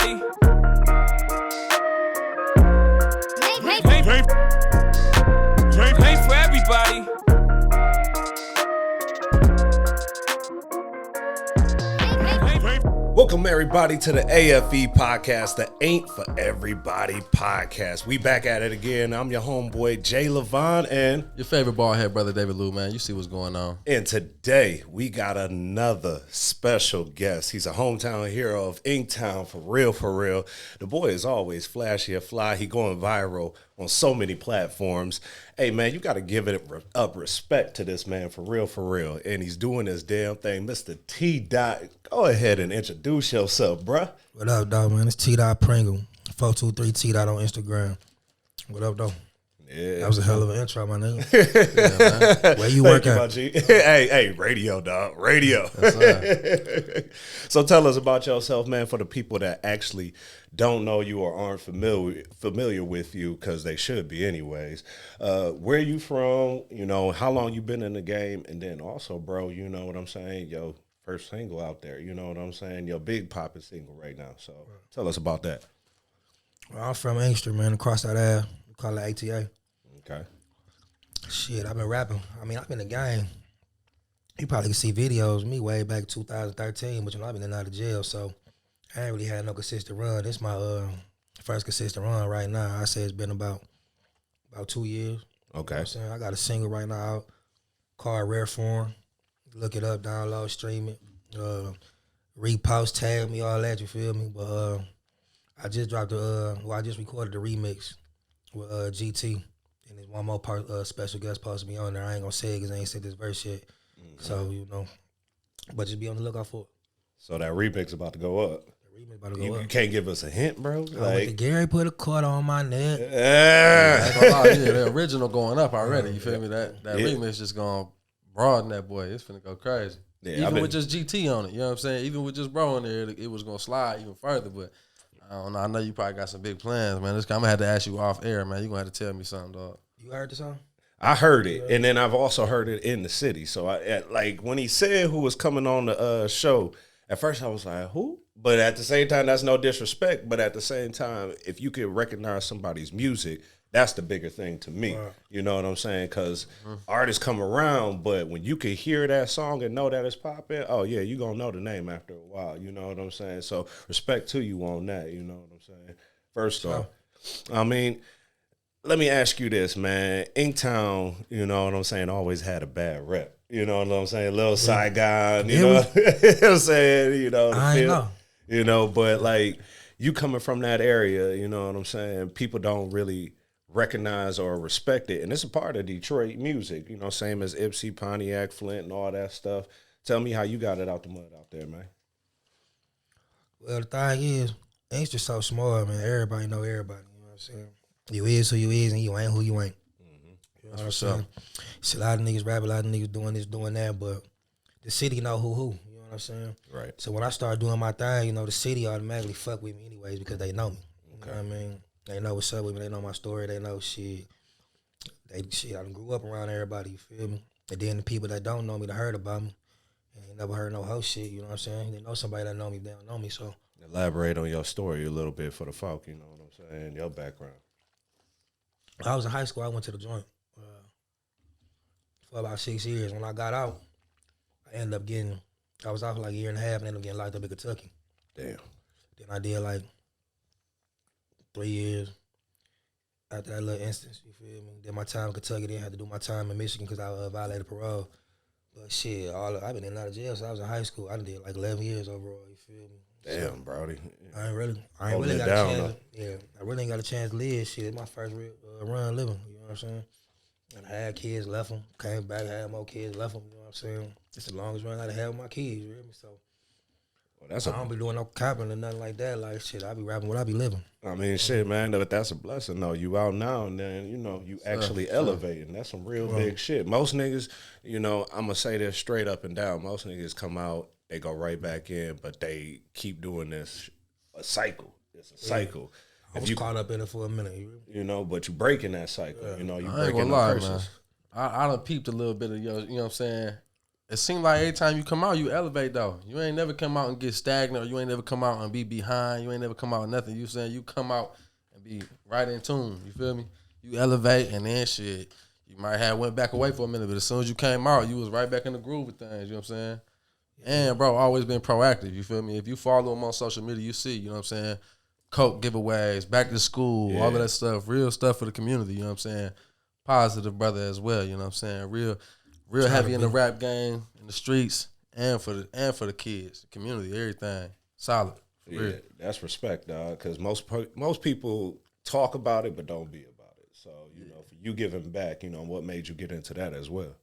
everybody. Paint for everybody. Welcome everybody to the AFE podcast, the Ain't for Everybody podcast. We back at it again. I'm your homeboy Jay Lavon and your favorite bald head brother David Lou, man. You see what's going on. And today we got another special guest. He's a hometown hero of Inktown, for real, for real. The boy is always flashy or fly. He going viral on so many platforms. Hey man, you got to give it up respect to this man, for real, for real. And he's doing his damn thing. Mr. TDot, go ahead and introduce yourself, bruh. What up, dog, man? It's TDot Pringle, 423 TDot on Instagram. What up, though? Yeah, that was a hell of an intro, my nigga. Yeah, where you work at? Hey, radio, dog. Radio. So tell us about yourself, man, for the people that actually don't know you or aren't familiar with you, because they should be anyways. Where you from? You know, how long you been in the game? And then also, bro, you know what I'm saying? Yo, first single out there, you know what I'm saying? Your big poppin' single right now. So tell us about that. Well, I'm from Inkster, man, across that area. We call it ATA. Okay. Shit, I've been rapping. I mean, I've been in the game. You probably can see videos of me way back in 2013, but you know, I've been in and out of jail, so I ain't really had no consistent run. This is my first consistent run right now. I say it's been about 2 years. Okay. You know what I'm saying? I got a single right now out called Rare Form. Look it up, download, stream it, repost, tag me, all that, you feel me? But I just dropped I just recorded the remix with GT. And there's one more part, special guest supposed to be on there. I ain't gonna say it because I ain't said this verse yet. Mm-hmm. So, you know, but just be on the lookout for it. So that remix about to go up. The remix about to go up. You can't give us a hint, bro? Like, Gary put a cord on my neck. The original going up already. You feel me? That remix just gonna broaden that boy. It's finna go crazy. Yeah, even with just GT on it, you know what I'm saying? Even with just bro in there, it was gonna slide even further. But I don't know. I know you probably got some big plans, man. I'm gonna have to ask you off air, man. You gonna have to tell me something, dog. You heard the song? I heard it, and then I've also heard it in the city. So like when he said who was coming on the show, at first I was like, who? But at the same time, that's no disrespect. But at the same time, if you could recognize somebody's music, that's the bigger thing to me. Wow. You know what I'm saying? Because artists come around, but when you can hear that song and know that it's popping, oh yeah, you gonna know the name after a while. You know what I'm saying? So respect to you on that. You know what I'm saying? First off, I mean, let me ask you this, man. Inktown, you know what I'm saying, always had a bad rep. You know what I'm saying? Little Saigon, you know what I'm saying? You know, I know. You know, but like you coming from that area, you know what I'm saying? People don't really recognize or respect it. And it's a part of Detroit music, you know, same as Ipsy, Pontiac, Flint, and all that stuff. Tell me how you got it out the mud out there, man. Well, the thing is, it's just so small, man. Everybody know everybody, you know what I'm saying? You is who you is, and you ain't who you ain't. Mm-hmm. You know what I'm saying? It's a lot of niggas rap, a lot of niggas doing this, doing that, but the city know who. You know what I'm saying? Right. So when I start doing my thing, you know, the city automatically fuck with me anyways because they know me. Okay. You know what I mean? They know what's up with me. They know my story. They know shit. I done grew up around everybody, you feel me? And then the people that don't know me, that heard about me, and they never heard no hoe shit, you know what I'm saying? They know somebody that know me, they don't know me, so. Elaborate on your story a little bit for the folk, you know what I'm saying, your background. I was in high school. I went to the joint for about 6 years. When I got out, I was out for like a year and a half and ended up getting locked up in Kentucky. Damn. Then I did like 3 years after that little instance, you feel me? Did my time in Kentucky, then had to do my time in Michigan because I violated parole. But shit, I've been in and out of jail since I was in high school. I did like 11 years overall, you feel me? Damn, brody. I ain't really got a chance. I really ain't got a chance to live. Shit, it's my first run living. You know what I'm saying? And I had kids, left them, came back, had more kids, left them. You know what I'm saying? It's the longest run I had with my kids. You hear me? So I don't be doing no copping or nothing like that. Like shit, I be rapping what I be living. I mean, shit, man. But that's a blessing, though. You out now, and then you know you actually elevating. That's some real big shit. Most niggas, you know, I'm gonna say this straight up and down. Most niggas come out. They go right back in, but they keep doing this a cycle. It's a cycle. I was caught up in it for a minute. You know, but you breaking that cycle. You know, you I ain't breaking gonna lie, curses. man. I done peeped a little bit of your, you know what I'm saying, it seems like every time you come out, you elevate though. You ain't never come out and get stagnant, or you ain't never come out and be behind. You ain't never come out and nothing. You saying you come out and be right in tune. You feel me? You elevate, and then shit, you might have went back away for a minute, but as soon as you came out, you was right back in the groove of things. You know what I'm saying? And bro, always been proactive. You feel me? If you follow him on social media, you see. You know what I'm saying? Coke giveaways, back to school, all of that stuff, real stuff for the community. You know what I'm saying? Positive brother as well. You know what I'm saying? Real heavy in the rap game, in the streets, and for the kids, the community, everything solid. Yeah, that's respect, dog. Because most people talk about it but don't be about it. So you know, for you giving back, you know, what made you get into that as well?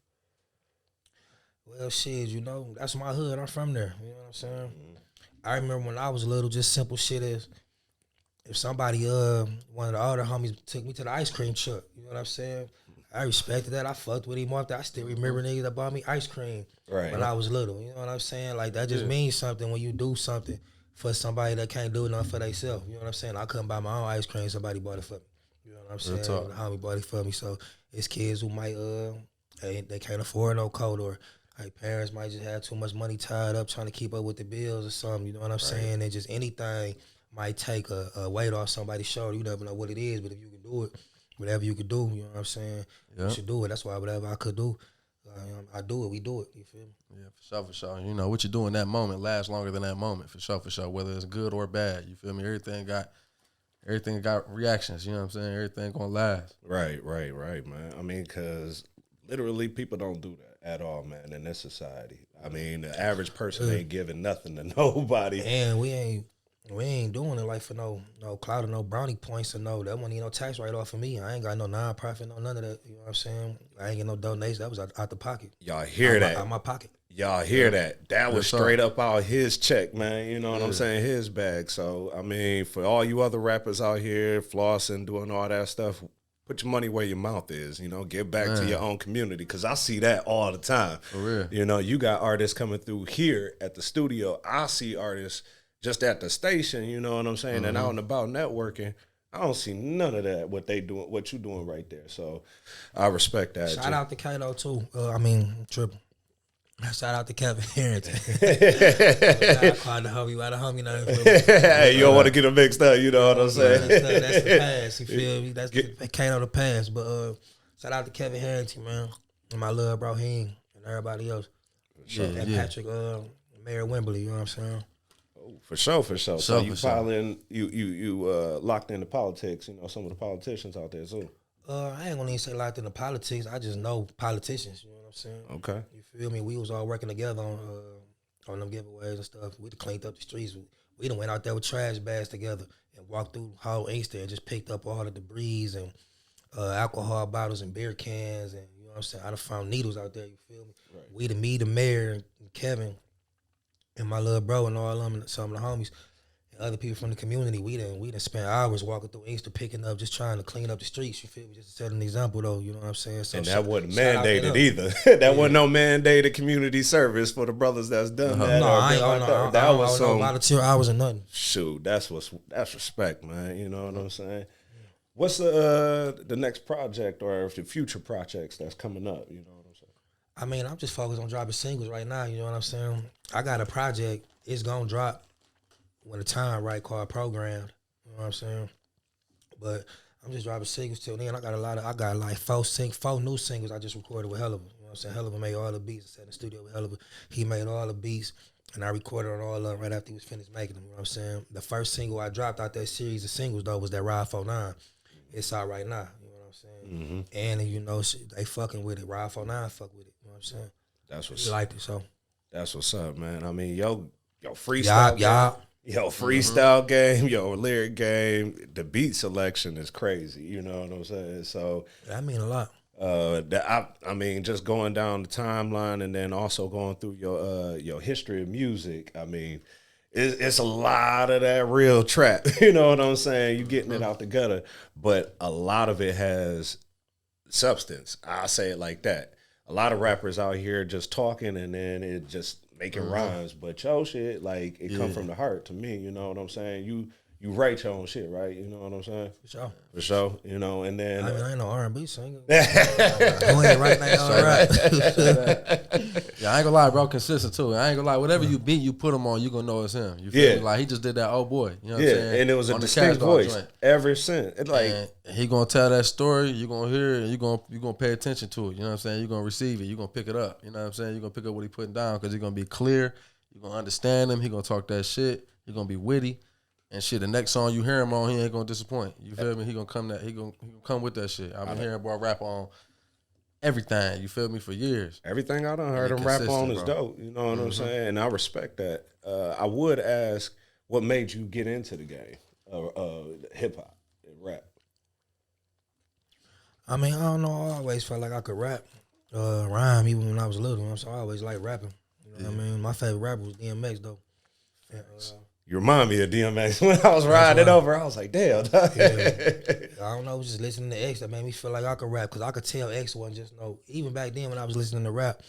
Well, shit, you know, that's my hood. I'm from there. You know what I'm saying? I remember when I was little, just simple shit as if somebody, one of the older homies took me to the ice cream truck. You know what I'm saying? I respected that. I fucked with him off that. I still remember niggas that bought me ice cream when I was little. You know what I'm saying? Like, that just means something when you do something for somebody that can't do nothing for themselves. You know what I'm saying? I couldn't buy my own ice cream. Somebody bought it for me. You know what I'm saying? The homie bought it for me. So it's kids who might, they can't afford no coat, or like parents might just have too much money tied up trying to keep up with the bills or something. You know what I'm saying? And just anything might take a weight off somebody's shoulder. You never know what it is, but if you can do it, whatever you could do, you know what I'm saying? You should do it. That's why whatever I could do, I do it. We do it. You feel me? Yeah, for sure. You know, what you do in that moment lasts longer than that moment, for sure, whether it's good or bad. You feel me? Everything got reactions, you know what I'm saying? Everything gonna last. Right, man. I mean, because literally people don't do that at all, man, in this society. I mean, the average person ain't giving nothing to nobody. And we ain't doing it like for no clout or no brownie points or that wasn't no tax write-off for me. I ain't got no non-profit, no none of that. You know what I'm saying? I ain't get no donation. That was out the pocket. Y'all hear that? Out my pocket. Y'all hear that? That was straight up out his check, man. You know what I'm saying? His bag. So, I mean, for all you other rappers out here flossing, doing all that stuff, put your money where your mouth is, you know, give back to your own community, because I see that all the time. For real. You know, you got artists coming through here at the studio. I see artists just at the station, you know what I'm saying, and out and about networking. I don't see none of that, what you doing right there. So I respect that. Shout out to Kato, too. Triple. Shout out to Kevin Harrington. I called the homie by the homie name. Hey, you don't want to get them mixed up, you know what I'm saying? That's the pass, you feel me? That's Kato the pass. But shout out to Kevin Harrington, man. And my little bro, and everybody else. And Patrick, Mayor Wembley, you know what I'm saying? For sure. So you following, you locked into politics, you know, some of the politicians out there too. I ain't gonna even say locked into politics. I just know politicians, you know what I'm saying? Okay. You feel me? We was all working together on them giveaways and stuff. We cleaned up the streets. We done went out there with trash bags together and walked through whole Inkster and just picked up all the debris and alcohol bottles and beer cans, and you know what I'm saying? I done found needles out there, you feel me? Right. Me, the mayor, and Kevin, and my little bro and all them, and some of the homies, and other people from the community, we done spent hours walking through Inkster, picking up, just trying to clean up the streets, you feel me? Just to set an example, though, you know what I'm saying? So and that wasn't mandated either. That wasn't no mandated community service for the brothers that's done that. No, I was no volunteer hours or nothing. Shoot, that's respect, man. You know what I'm saying? What's the next project or the future projects that's coming up? You know what I'm saying? I mean, I'm just focused on dropping singles right now. You know what I'm saying? I got a project. It's gonna drop when the time right, called Programmed. You know what I'm saying? But I'm just dropping singles till then. I got like four new singles I just recorded with Helliver. You know what I'm saying? Helliver made all the beats. I sat in the studio with Helliver. He made all the beats, and I recorded on all of them right after he was finished making them. You know what I'm saying? The first single I dropped out that series of singles though was that Ride 49. It's out right now. You know what I'm saying? Mm-hmm. And you know they fucking with it. Ride 49 fuck with it. You know what I'm saying? That's what's liked it. So that's what's up, man. I mean, yo freestyle game. Yo, freestyle game, yo, lyric game, the beat selection is crazy. You know what I'm saying? So that mean a lot. I mean, just going down the timeline and then also going through your history of music. I mean, it's a lot of that real trap. You know what I'm saying? You getting it out the gutter, but a lot of it has substance. I say it like that. A lot of rappers out here just talking and then it just making rhymes, but yo shit, like it come from the heart to me. You know what I'm saying? You you write your own shit, right? You know what I'm saying? For sure. You know, and then I mean, I ain't no R&B singer. Go ahead right now, all right. Yeah, I ain't gonna lie, bro. Consistent too. I ain't gonna lie. Whatever you beat, you put him on, you gonna know it's him. You feel me? Like he just did that. Oh boy, you know what I'm saying? And it was a on distinct voice ever since. It's like and he gonna tell that story. You gonna hear it. You gonna pay attention to it. You know what I'm saying? You gonna receive it. You gonna pick it up. You know what I'm saying? You gonna pick up what he putting down because he's gonna be clear. You gonna understand him. He gonna talk that shit. He gonna be witty. And shit, the next song you hear him on, he ain't gonna disappoint. You feel me? He gonna come with that shit. I've been hearing boy rap on everything. You feel me? For years. Everything I done heard him rap on is dope. You know what I'm saying? And I respect that. I would ask, what made you get into the game of hip hop and rap? I mean, I don't know. I always felt like I could rap, rhyme even when I was little. So I always liked rapping. You know what I mean? My favorite rapper was DMX though. And, you remind me of DMX when I was riding over. I was like, damn. I don't know, just listening to X that made me feel like I could rap because I could tell X wasn't just no. Even back then when I was listening to rap,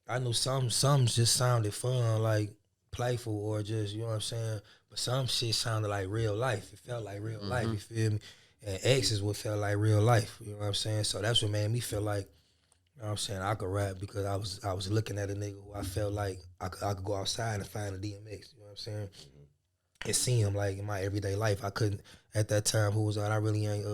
I knew some just sounded fun, like playful or just, you know what I'm saying. But some shit sounded like real life. It felt like real life. You feel me? And X is what felt like real life. You know what I'm saying. So that's what made me feel like, you know what I'm saying, I could rap because I was looking at a nigga who I felt like I could go outside and find a DMX. You know what I'm saying. And see him like in my everyday life. I couldn't at that time. Who was on? I really ain't.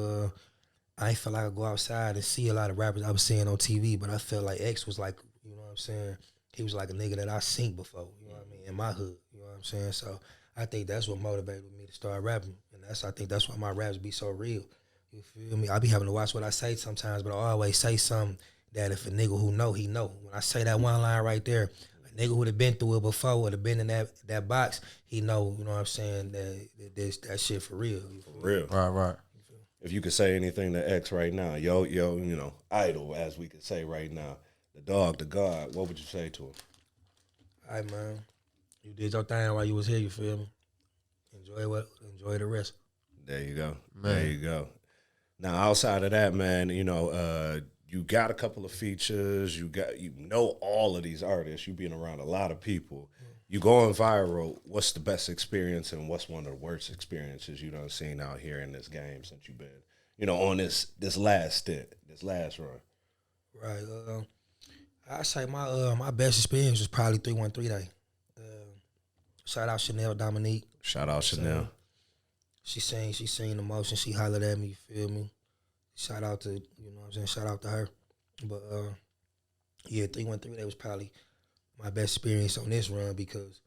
I ain't feel like I could go outside and see a lot of rappers I was seeing on TV. But I felt like X was like, you know what I'm saying. He was like a nigga that I seen before. You know what I mean? In my hood. You know what I'm saying. So I think that's what motivated me to start rapping, and I think that's why my raps be so real. You feel me? I be having to watch what I say sometimes, but I always say something that if a nigga who know, he know. When I say that one line right there. Nigga who'd have been through it before, would have been in that box, he know, you know what I'm saying, that shit for real. For real. Right. If you could say anything to X right now, yo, you know, idol, as we could say right now, the dog, the God, what would you say to him? All right, man. You did your thing while you was here, you feel me? Enjoy the rest. There you go. Man. There you go. Now, outside of that, man, you know, you got a couple of features. You know all of these artists. You been around a lot of people. You going viral. What's the best experience and what's one of the worst experiences you done seen out here in this game since you've been, you know, on this last stint, this last run? Right. I say my best experience was probably 313 Day. Shout out Chanel Dominique. Shout out Chanel. She seen the motion. She hollered at me. You feel me? Shout out to, you know what I'm saying, shout out to her. But, yeah, 313, that was probably my best experience on this run because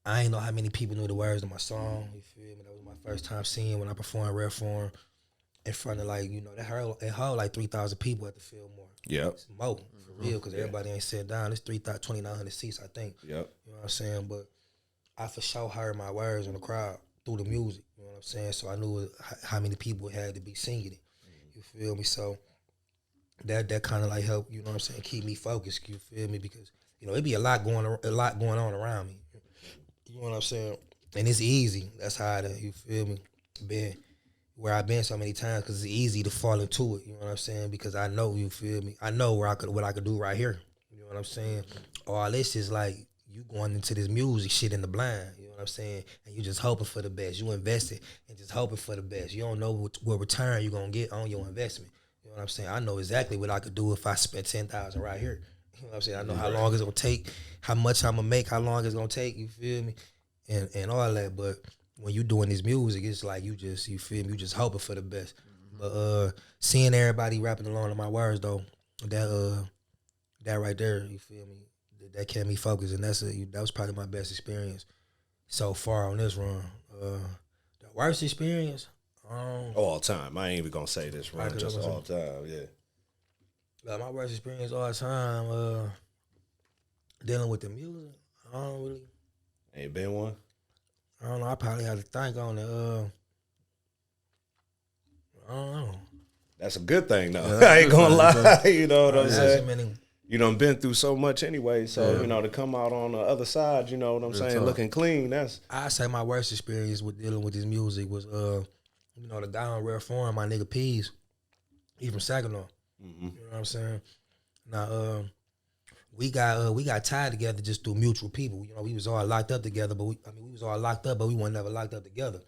I ain't know how many people knew the words of my song, you feel me? That was my first time seeing when I performed Rare Form in front of, like, you know, that held like 3,000 people at the Fillmore. Yep. It's more, for real, because everybody ain't sat down. It's 2,900 seats, I think. Yep. You know what I'm saying? But I for sure heard my words in the crowd through the music. You know what I'm saying? So I knew how many people had to be singing it. You feel me? So that kind of like helped, you know what I'm saying, keep me focused. You feel me? Because, you know, it be a lot going on around me. You know what I'm saying? And it's easy. That's how you feel me, been where I've been so many times because it's easy to fall into it. You know what I'm saying? Because I know, you feel me, I know what I could do right here. You know what I'm saying? All this is like you going into this music shit in the blind. You know what I'm saying? And you just hoping for the best. You invested and just hoping for the best. You don't know what return you're going to get on your investment. You know what I'm saying? I know exactly what I could do if I spent $10,000 right here. You know what I'm saying? I know how long it's going to take, how much I'm going to make, how long it's going to take, you feel me? And all that. But when you doing this music, it's like you feel me? You just hoping for the best. But seeing everybody rapping along to my words, though, that right there, you feel me? That kept me focused, and that was probably my best experience so far on this run. The worst experience? All time. I ain't even gonna say this run, just all time, yeah. My worst experience all the time, dealing with the music, I don't really. Ain't been one? I don't know, I probably have to think on it. I don't know. That's a good thing, though. I ain't gonna lie, you know what I'm saying? You done been through so much anyway, so, you know, to come out on the other side, you know what I'm saying, looking clean, that's... I say my worst experience with dealing with this music was, you know, the guy on Rare Form, my nigga Pease, he from Saginaw. You know what I'm saying? Now, we got tied together just through mutual people. You know, we was all locked up together, but we was all locked up, but we weren't never locked up together.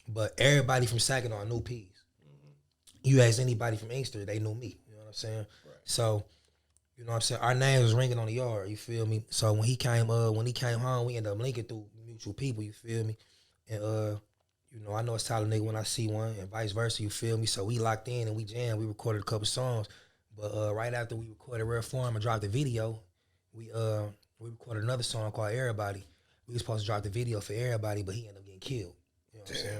But everybody from Saginaw knew Peas. You ask anybody from Inkster, they knew me. You know what I'm saying? Right. So, you know what I'm saying? Our names was ringing on the yard. You feel me? So when he came home, we ended up linking through mutual people. You feel me? And you know, I know it's Tyler nigga when I see one, and vice versa. You feel me? So we locked in and we jammed. We recorded a couple songs, but right after we recorded Rare Form and dropped the video, we recorded another song called Everybody. We was supposed to drop the video for Everybody, but he ended up getting killed. You know what I'm saying?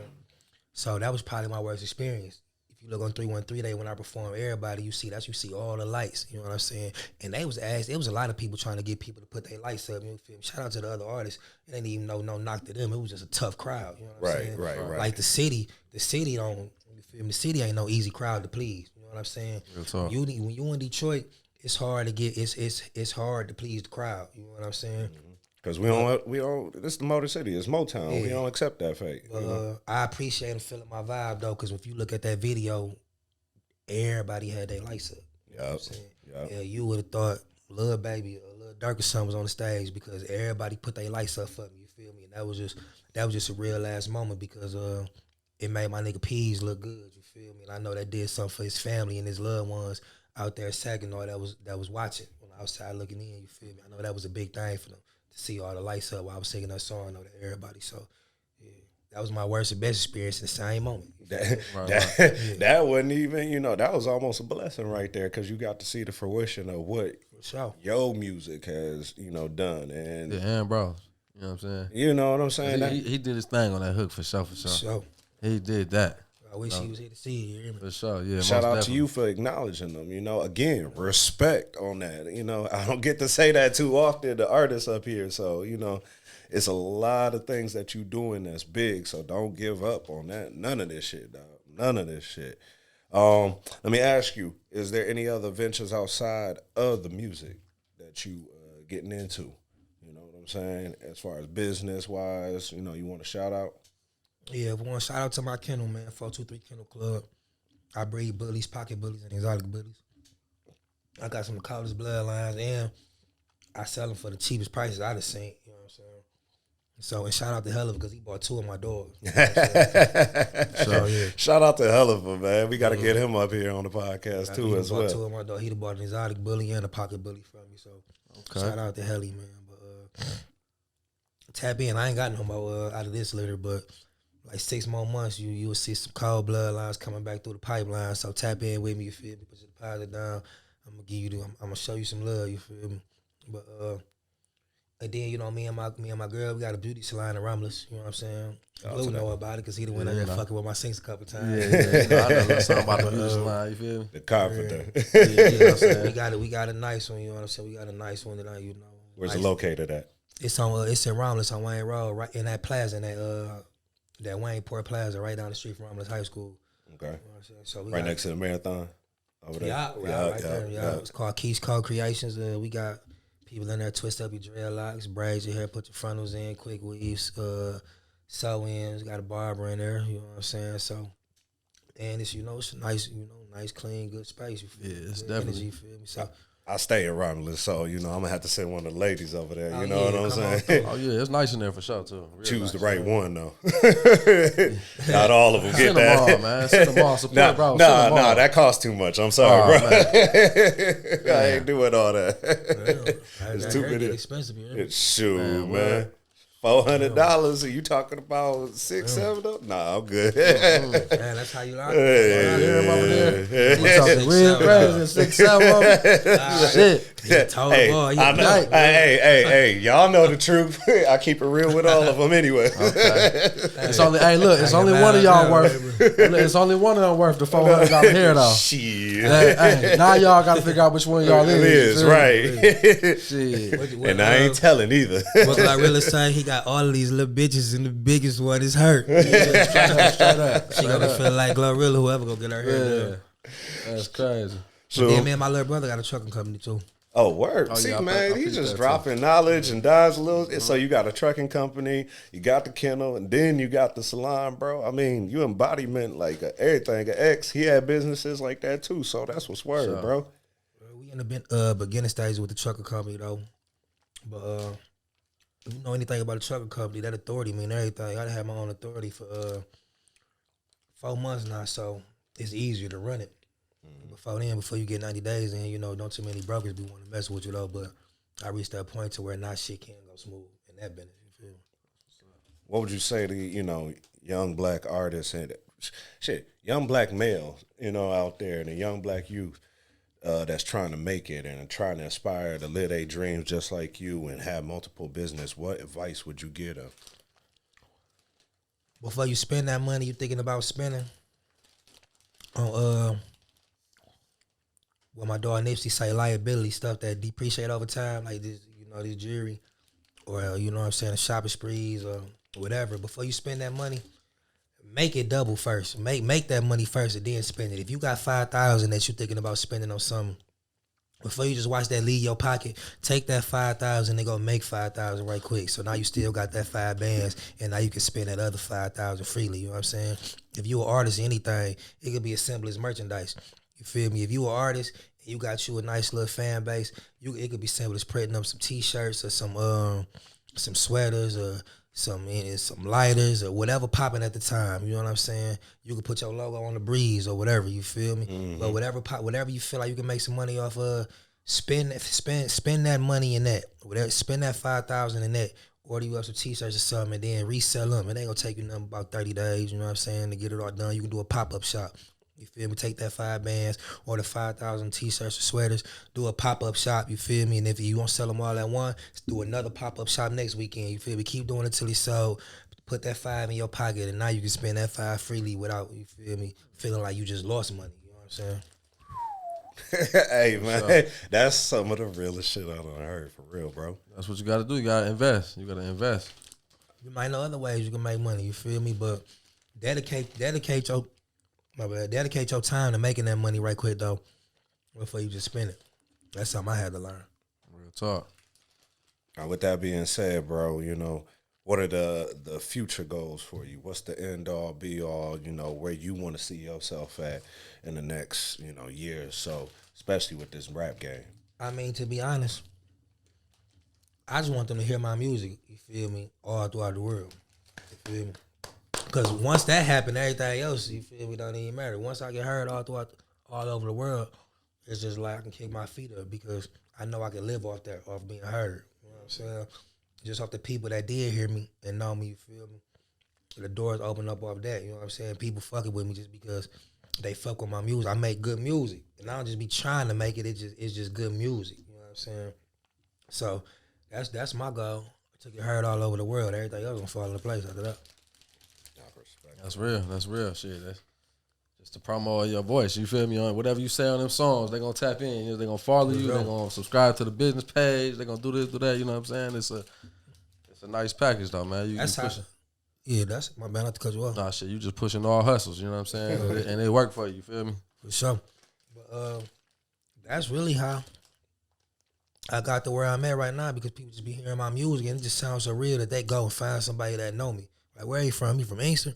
So that was probably my worst experience. If you look on 313 Day when I perform Everybody, you see all the lights. You know what I'm saying? And they was asked. It was a lot of people trying to get people to put their lights up. You feel me? Shout out to the other artists. It ain't even no knock to them. It was just a tough crowd. You know what I'm saying? Right. Like the city don't. You feel me? The city ain't no easy crowd to please. You know what I'm saying? When you in Detroit, it's hard to get. It's hard to please the crowd. You know what I'm saying? Mm-hmm. Because we don't. This is the Motor City. It's Motown. Yeah. We don't accept that fate. I appreciate him feeling my vibe though, because if you look at that video, everybody had their lights up. You know what I'm saying? Yeah, you would have thought Lil Baby or Lil Durk or something was on the stage because everybody put their lights up for me. You feel me? And that was just a real ass moment because it made my nigga Peas look good. You feel me? And I know that did something for his family and his loved ones out there in Saginaw that was watching on the outside looking in. You feel me? I know that was a big thing for them. To see all the lights up while I was singing that song, I know that everybody. So, yeah, that was my worst and best experience in the same moment. That wasn't even, that was almost a blessing right there because you got to see the fruition of what your music has, done. And yeah, bro, you know what I'm saying? You know what I'm saying? He did his thing on that hook for sure. He did that. I wish he was here to see it. You hear me? For sure, yeah. Shout out to you for acknowledging them. Again, respect on that. I don't get to say that too often to artists up here. So, it's a lot of things that you doing that's big. So don't give up on that. None of this shit, dog. None of this shit. Let me ask you, is there any other ventures outside of the music that you getting into? You know what I'm saying? As far as business wise, you want to shout out? Yeah, I want to shout out to my kennel, man, 423 Kennel Club. I breed bullies, pocket bullies, and exotic bullies. I got some of the coldest bloodlines, and I sell them for the cheapest prices I done seen. You know what I'm saying? So, and shout out to Hella because he bought 2 of my dogs. You know so, yeah. Shout out to Hella, man. We got to get him up here on the podcast too as well. 2 of my dogs. He bought an exotic bully and a pocket bully from me. So, shout out to Helly, man. But tap in. I ain't got no more out of this litter, but like 6 more months, you will see some cold bloodlines coming back through the pipeline. So tap in with me, you feel me? Put your deposit down. I'm gonna give you I'm gonna show you some love, you feel me? But and then me and my girl, we got a beauty salon in Romulus. You know what I'm saying? Blue know about it because he the one that fucking with my sinks a couple times. Yeah. I know something about the beauty salon. You feel me? The carpenter. Yeah, you know what I'm saying? We got a nice one. You know what I'm saying? We got a nice one that Where's it located at? It's in Romulus on Wayne Road, right in that plaza, in that Wayne-Port Plaza right down the street from Romulus High School. Okay. You know so right next to the marathon over there? Yeah, right there. Yeah. It's called Keys Code Creations. We got people in there twist up your dreadlocks, braid your hair, put your frontals in, quick weaves, sew-ins. Got a barber in there, you know what I'm saying? So, and it's, it's a nice, clean, good space. You feel it's definitely. Energy, you feel me? So, I stay in Romulus, so I'm gonna have to send one of the ladies over there. You know what I'm saying? Oh yeah, it's nice in there for sure too. Choose the right one though. Not all of them get that. All, man. Send them all. Support, bro. Nah, that costs too much. I'm sorry, bro. I ain't doing all that. It's too many. Expensive, Shoot, man. $400, and you talking about 6, 7 of them? Nah, I'm good. Man, that's how you like it. We talking real crazy, 6, 7 of them. Shit. Hey, y'all know the truth. I keep it real with all of them anyway. Okay. It's only one of y'all worth. It's only one of them worth the $400 hair though. Shit. Now y'all got to figure out which one y'all is. Right. Shit. And I ain't telling either. What Glorilla say? He got all of these little bitches, and the biggest one is her. Straight up. She gonna feel like Glorilla, whoever go get her hair done. That's crazy. So then, me and my little brother got a trucking company too. Oh, word. See, man, he's just dropping knowledge and dives a little. So you got a trucking company, you got the kennel, and then you got the salon, bro. I mean, you embodiment like everything. An ex, he had businesses like that too. So that's what's word, bro. in the beginning stages with the trucker company though. But if you know anything about a trucker company, that authority mean everything. I done had my own authority for 4 months now, so it's easier to run it. Before you get 90 days in, you know, don't too many brokers be wanting to mess with you though. But I reached that point to where now shit can't go smooth in that business. You feel me? What would you say to, young black artists and young black males, out there, and the young black youth that's trying to make it and trying to aspire to live their dreams just like you and have multiple business? What advice would you give them? Before you spend that money you're thinking about spending on what my dog Nipsey say, liability stuff that depreciate over time, like this, this jewelry, or a shopping sprees or whatever. Before you spend that money, make it double first. Make that money first and then spend it. If you got $5,000 that you're thinking about spending on something, before you just watch that leave your pocket, take that $5,000 and go make $5,000 right quick. So now you still got that 5 bands, and now you can spend that other $5,000 freely. You know what I'm saying? If you an artist, anything, it could be as simple as merchandise. You feel me? If you an artist and you got you a nice little fan base, it could be simple as printing up some T-shirts or some sweaters or some lighters or whatever popping at the time. You know what I'm saying? You can put your logo on the breeze or whatever. You feel me? Mm-hmm. But whatever you feel like you can make some money off of, spend that money in that. Spend that $5,000 in that. Order you up some T-shirts or something and then resell them. It ain't gonna take you nothing about 30 days. You know what I'm saying? To get it all done, you can do a pop-up shop. You feel me? Take that 5 bands or the 5,000 T-shirts or sweaters, do a pop-up shop, you feel me? And if you won't sell them all at once, do another pop-up shop next weekend, you feel me? Keep doing it till it's sold. Put that 5 in your pocket, and now you can spend that 5 freely without, you feel me, feeling like you just lost money. You know what I'm saying? Hey, man, that's some of the realest shit I done heard, for real, bro. That's what you got to do. You got to invest. You invest. You might know other ways you can make money, you feel me? But dedicate your time to making that money right quick, though, before you just spend it. That's something I had to learn. Real talk. Now, with that being said, bro, what are the future goals for you? What's the end all, be all, where you want to see yourself at in the next, year or so, especially with this rap game? I mean, to be honest, I just want them to hear my music, you feel me, all throughout the world. You feel me? Because once that happened, everything else, you feel me, don't even matter. Once I get heard all over the world, it's just like I can kick my feet up because I know I can live off being heard. You know what I'm saying? Just off the people that did hear me and know me, you feel me? The doors open up off that, you know what I'm saying? People fucking with me just because they fuck with my music. I make good music. And I don't just be trying to make it, it's just good music. You know what I'm saying? So that's my goal. To get heard all over the world. Everything else gonna fall into place after that. That's real shit. That's just to promo your voice. You feel me? On whatever you say on them songs, they gonna tap in. They gonna follow you. They gonna subscribe to the business page. They gonna do this, do that. You know what I'm saying? It's a nice package though, man. That's how. Yeah, that's my bad. Not to cut you off. Nah, shit. You just pushing all hustles. You know what I'm saying? And they work for you. You feel me? For sure. But that's really how I got to where I'm at right now because people just be hearing my music and it just sounds so real that they go and find somebody that know me. Like, where are you from? You from Inkster?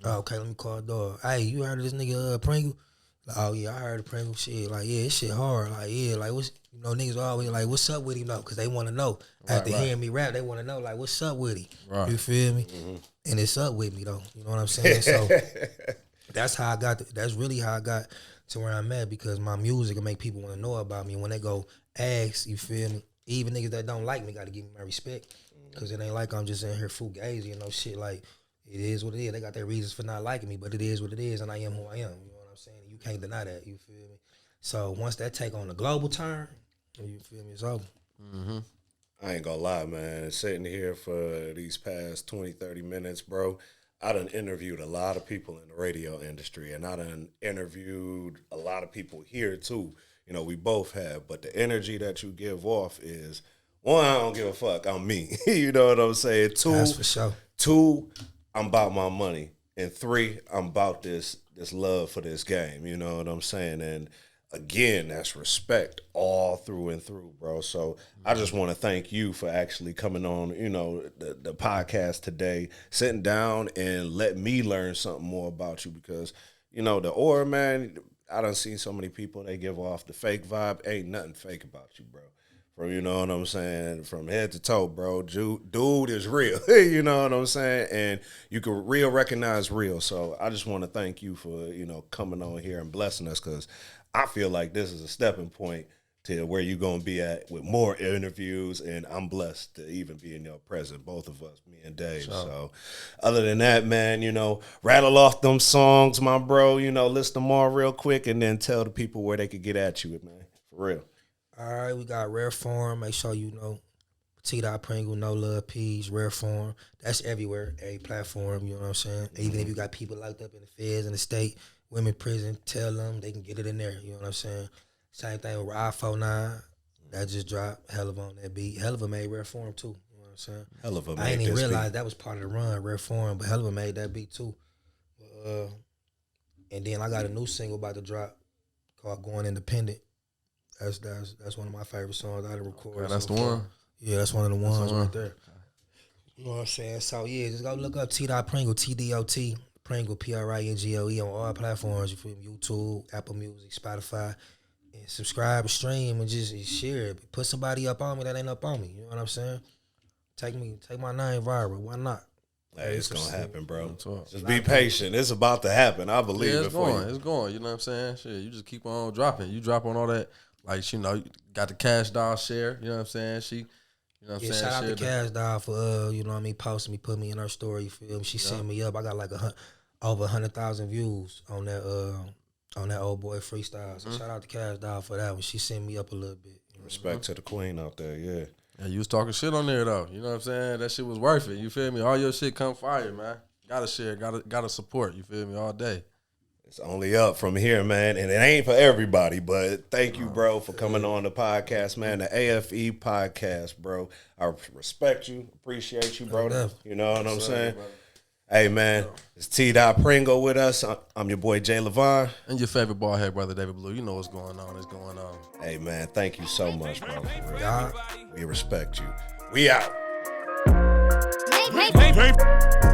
Oh, okay, let me call a dog. Hey, you heard of this nigga Pringle? Like, oh yeah, I heard of Pringle shit. Like, yeah, this shit hard. Like, yeah, like what's niggas always like, what's up with him though? Cause they wanna know. After hearing me rap, they wanna know like what's up with him. Right. You feel me? Mm-hmm. And it's up with me though. You know what I'm saying? So that's how I got that's really how I got to where I'm at because my music will make people wanna know about me. When they go ask, you feel me? Even niggas that don't like me gotta give me my respect. Cause it ain't like I'm just in here fugazi and no shit like it is what it is. They got their reasons for not liking me, but it is what it is, and I am who I am. You know what I'm saying? You can't deny that. You feel me? So once that take on a global turn, you feel me? It's over. Mm-hmm. I ain't gonna lie, man. Sitting here for these past 20, 30 minutes, bro, I done interviewed a lot of people in the radio industry, and I done interviewed a lot of people here, too. We both have, but the energy that you give off is, one, I don't give a fuck. I'm me. You know what I'm saying? Two, that's for sure. Two, I'm about my money. And 3, I'm about this love for this game. You know what I'm saying? And again, that's respect all through and through, bro. So I just want to thank you for actually coming on, the podcast today, sitting down and let me learn something more about you because, the aura, man, I done seen so many people, they give off the fake vibe. Ain't nothing fake about you, bro. From, you know what I'm saying, from head to toe, bro. Dude is real, you know what I'm saying? And you can recognize real. So I just want to thank you for, you know, coming on here and blessing us, because I feel like this is a stepping point to where you're going to be at with more interviews, and I'm blessed to even be in your presence, both of us, me and Dave. Sure. So other than that, man, you know, rattle off them songs, my bro, you know, list them all real quick, and then tell the people where they could get at you, man, for real. All right, we got Rare Form. Make sure you know TDot Pringle, No Love Peas, Rare Form. That's everywhere, every platform, you know what I'm saying? Even if you got people locked up in the feds in the state, women prison, tell them they can get it in there, you know what I'm saying? Same thing with I-49. That just dropped. Hell of on that beat. Hell of a made Rare Form too, you know what I'm saying? Hell of a made I ain't even realize beat. that was part of the run, Rare Form, but Hell of a made that beat too. And then I got a new single about to drop called Going Independent. That's one of my favorite songs I done recorded. Okay, that's the one? Yeah, that's one of the ones right there. You know what I'm saying? So, yeah, just go look up T.Dot Pringle, TDOT, Pringle, Pringle on all platforms. You feel me? YouTube, Apple Music, Spotify. And subscribe, stream, and just share it. Put somebody up on me that ain't up on me. You know what I'm saying? Take my name viral. Why not? Hey, it's going to happen, bro. Just be patient. It's about to happen. I believe it's going. It's going. You know what I'm saying? Shit, you just keep on dropping. You drop on all that. Like, you know, you got the Cash Doll share, you know what I'm saying? She, you know what I'm saying? Shout out to Cash Doll for, you know what I mean, posting me, put me in her story, you feel me? She sent me up. I got like over 100,000 views on that old boy freestyle. So shout out to Cash Doll for that one. She sent me up a little bit. Respect to the queen out there, yeah. Yeah, you was talking shit on there, though. You know what I'm saying? That shit was worth it. You feel me? All your shit come fire, man. Gotta share, gotta support, you feel me, all day. It's only up from here, man, and it ain't for everybody, but thank you, bro, for coming on the podcast, man, the AFE podcast, bro. I respect you, appreciate you, bro. You know what I'm saying? Hey, man, it's T.Dot Pringle with us. I'm your boy, Jay Lavon. And your favorite bald head brother, David Blue. You know what's going on. It's going on. Hey, man, thank you so much, bro. God. We respect you. We out. Hey.